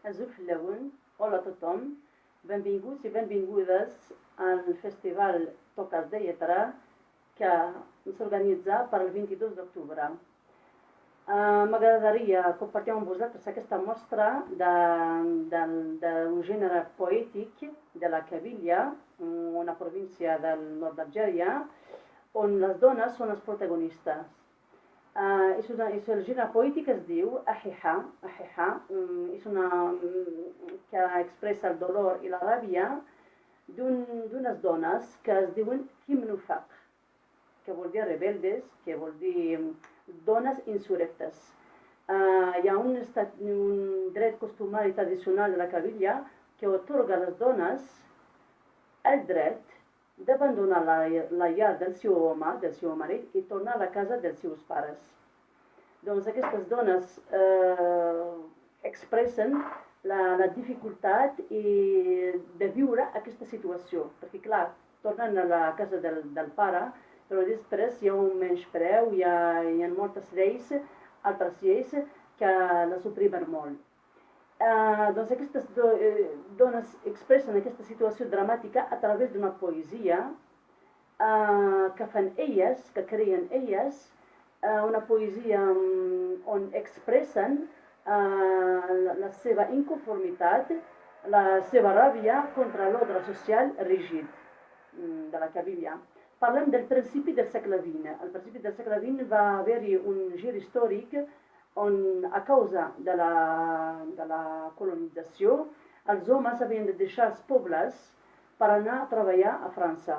Azul Flaun, hola a tothom, benvinguts i benvingudes al Festival Toques de Lletra que s'organitza per al 22 d'octubre. M'agradaria compartir amb vosaltres aquesta mostra d'un gènere poètic de la Kabylia, una província del nord d'Algèria, on les dones són les protagonistes. El gènere poètic es diu Ahiha, que expressa el dolor i la ràbia d'unes dones que es diuen Himnufaq, que vol dir rebeldes, que vol dir dones insurrectes. Hi ha un dret costumari tradicional de la Kabylia que atorga a les dones el dret d'abandonar la llar del seu home, del seu marit, i tornar a la casa dels seus pares. Doncs aquestes dones expressen la dificultat de viure aquesta situació, perquè clar, tornen a la casa del pare, però després hi ha un menyspreu, hi ha moltes lleis, altres lleis que les oprimen molt. Doncs aquestes dones expressen aquesta situació dramàtica a través d'una poesia que fan elles, que creen elles, una poesia on expressen la seva inconformitat, la seva ràbia contra l'ordre social rígid de la Kabylia. Parlem del principi del segle XX. Al principi del segle XX va haver-hi un gir històric on, a causa de la colonització, els homes havien de deixar els pobles per anar a treballar a França.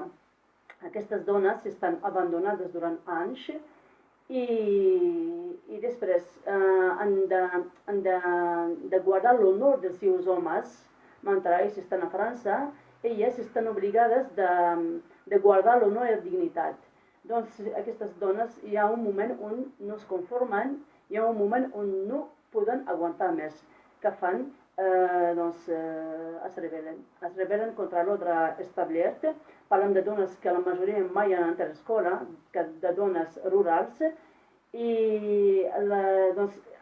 Aquestes dones estan abandonades durant anys i després han de guardar l'honor dels seus homes mentre ells estan a França. Elles estan obligades de guardar l'honor i la dignitat. Doncs aquestes dones hi ha un moment on no es conformen, hi ha un moment on no poden aguantar més. Què fan? Es rebel·len contra l'ordre establert. Parlem de dones que la majoria mai han anat a l'escola, de dones rurals. I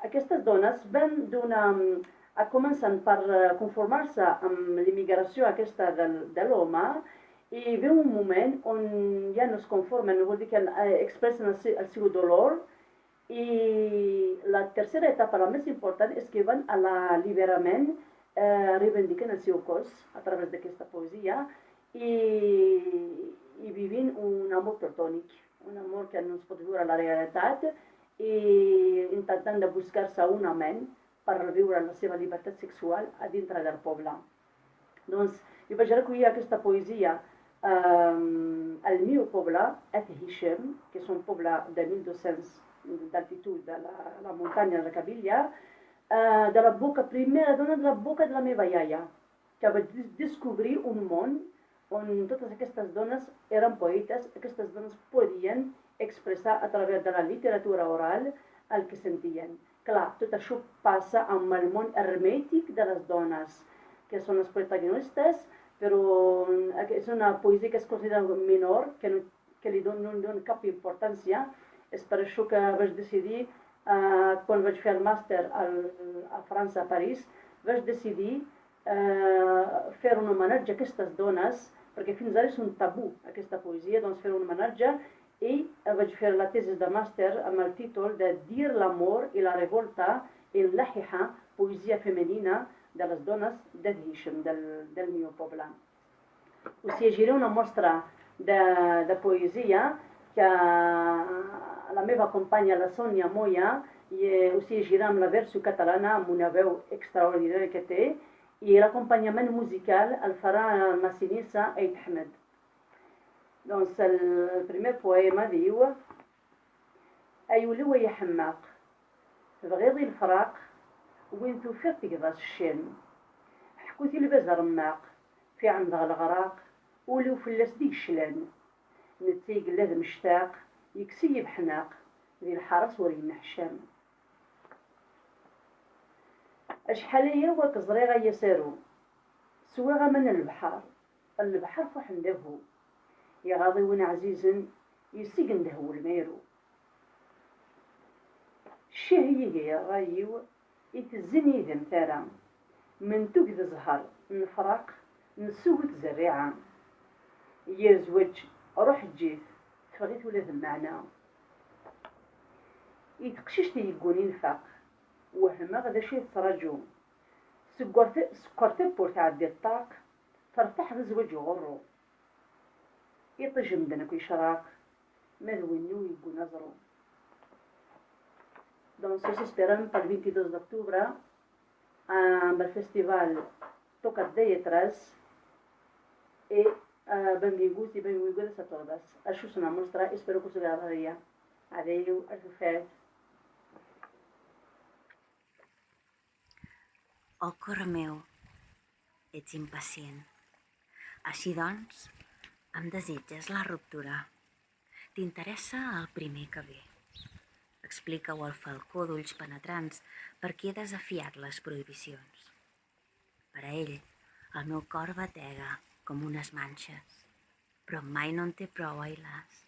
aquestes dones comencen per conformar-se amb l'immigració aquesta de l'home i veu un moment on ja no es conformen, vol dir que expressen el seu dolor. I la tercera etapa, la més important, és que van a l'alliberament, reivindiquen el seu cos a través d'aquesta poesia i vivint un amor platònic, un amor que no es pot viure a la realitat i intentant de buscar-se un amant per viure la seva llibertat sexual a dintre del poble. Doncs jo vaig recollir aquesta poesia al meu poble, Et Hichem, que és un poble de 1.200 d'altitud de la muntanya de la Kabylia, de la boca, primera dona de la boca de la meva iaia, que vaig descobrir un món on totes aquestes dones eren poetes, aquestes dones podien expressar a través de la literatura oral el que sentien. Clar, tot això passa amb el món hermètic de les dones, que són les protagonistes, però és una poesia que es considera menor, que li no dona cap importància. És per això que vaig decidir, quan vaig fer el màster a França, a París, vaig decidir fer un homenatge a aquestes dones, perquè fins ara és un tabú, aquesta poesia, doncs fer un homenatge, i vaig fer la tesi de màster amb el títol de Dir l'amor i la revolta en l'Ahiha, poesia femenina de les dones d'Ed Hichem, del meu poble. Us llegiré una mostra de poesia que la meva companya, la Sònia Moya, us llegirà amb la versió catalana, amb una veu extraordinària que té, i l'acompanyament musical el farà el Massinissa Eid Ahmed. Doncs el primer poema diu: أيولوى يا حماق بغيضي الفراق وين توفيق تقضى الشن حكوتي لباز رماق في عندها الغراق ولو فلاس ديك الشلان نتيق لذ مشتاق يكسي بحناق ذي الحرس ورين حشام أشحالية وكزريغة يسارو سواغا من البحر فحندهو يغاضي وين عزيز يسيقن دهو الميرو الشهية يا غايو يتزني ذم ثرى من توقد زهر نفرق نسوت زريعة يزوج روح جيت تفغيت ولاد المعنى يتقشش تيقوني نفاق وهما غدا شي تراجو سكرت بور تعدي الطاق ترتاح الزواج غرو يطيج مدنك يشراق مذوينو يقول نظرو. Donc se esperan para el 22 de octubre amb el festival Tocat de Lletres i benvinguts i benvingudes a totes. Això és una mostra, espero que us agradaria. Adéu, adéu. Oh, cor meu, ets impacient. Així doncs, em desitges la ruptura. T'interessa el primer que ve. Explica-ho al falcó d'ulls penetrants per qui he desafiat les prohibicions. Per a ell, el meu cor batega com unes manxes, però mai no en té prou ai las,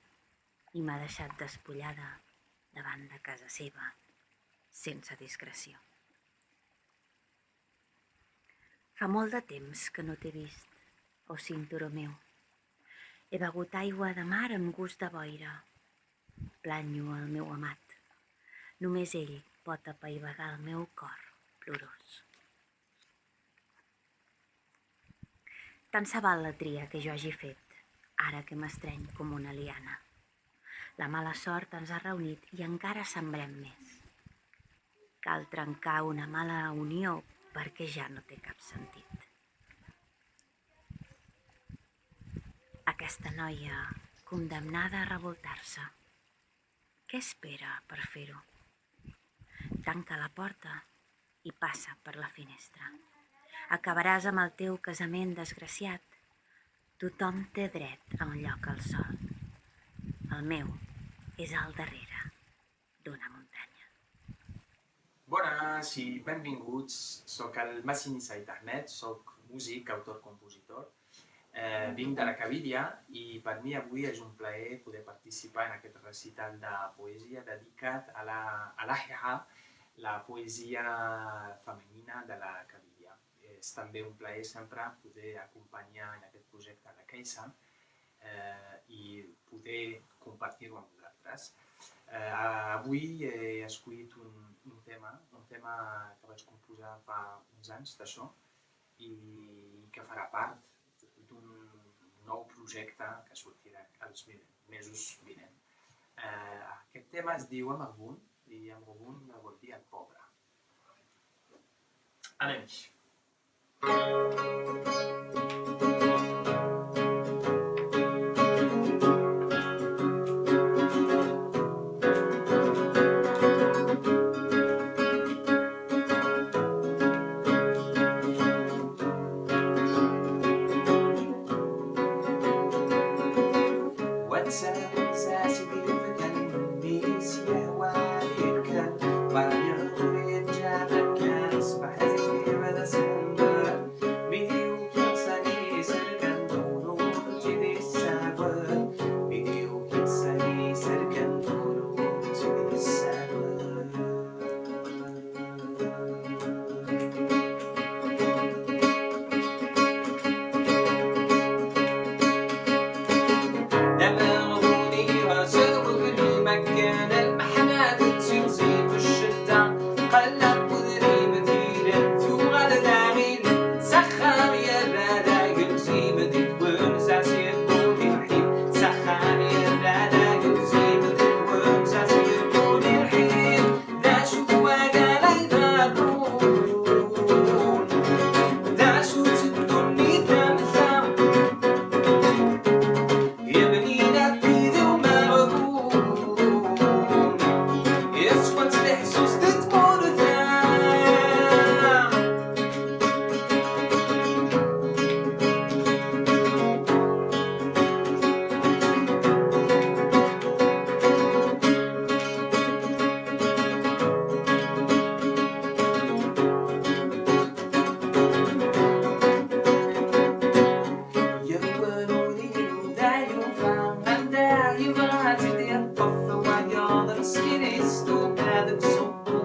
i m'ha deixat despullada davant de casa seva, sense discreció. Fa molt de temps que no t'he vist, oh cinturó meu. He begut aigua de mar amb gust de boira. Planyo el meu amat. Només ell pot apaivagar el meu cor plorós. Tant se val la tria que jo hagi fet, ara que m'estreny com una liana. La mala sort ens ha reunit i encara sembrem més. Cal trencar una mala unió perquè ja no té cap sentit. Aquesta noia condemnada a revoltar-se. Què espera per fer-ho? Tanca la porta i passa per la finestra. Acabaràs amb el teu casament desgraciat. Tothom té dret a un lloc al sol. El meu és al darrere d'una muntanya. Bones i benvinguts. Soc el Massini Said Ahmed, soc músic, autor-compositor. Vinc de la Cavilla i per mi avui és un plaer poder participar en aquest recital de poesia dedicat a la Hiha, la poesia femenina de la Cavilla. És també un plaer sempre poder acompanyar en aquest projecte la Keisa i poder compartir-ho amb vosaltres. Avui he escollit un tema que vaig composar fa uns anys d'això i que farà part d'un nou projecte que sortirà els mesos vinents. Aquest tema es diu Amagun i Amagun vol dir el pobre. Anem-hi.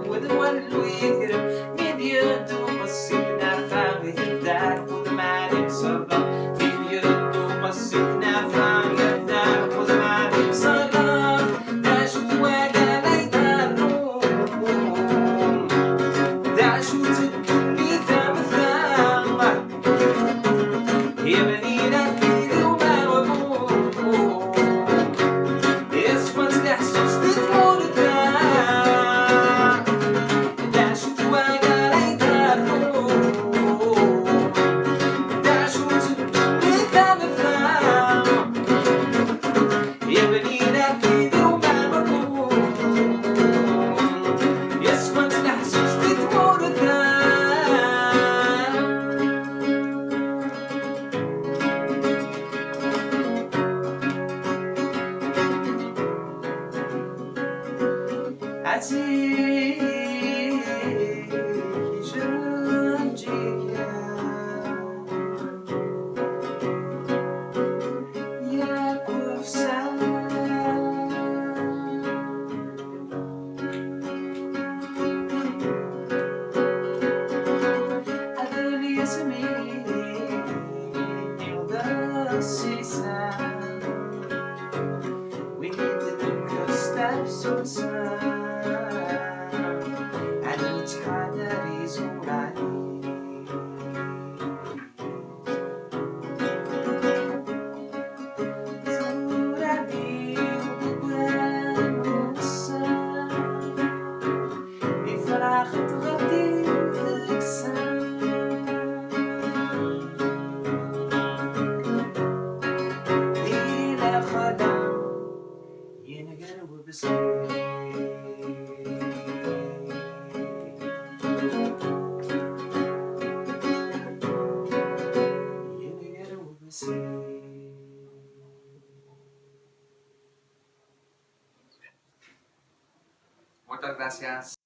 With one week, maybe you do, but see that. Muchas gracias.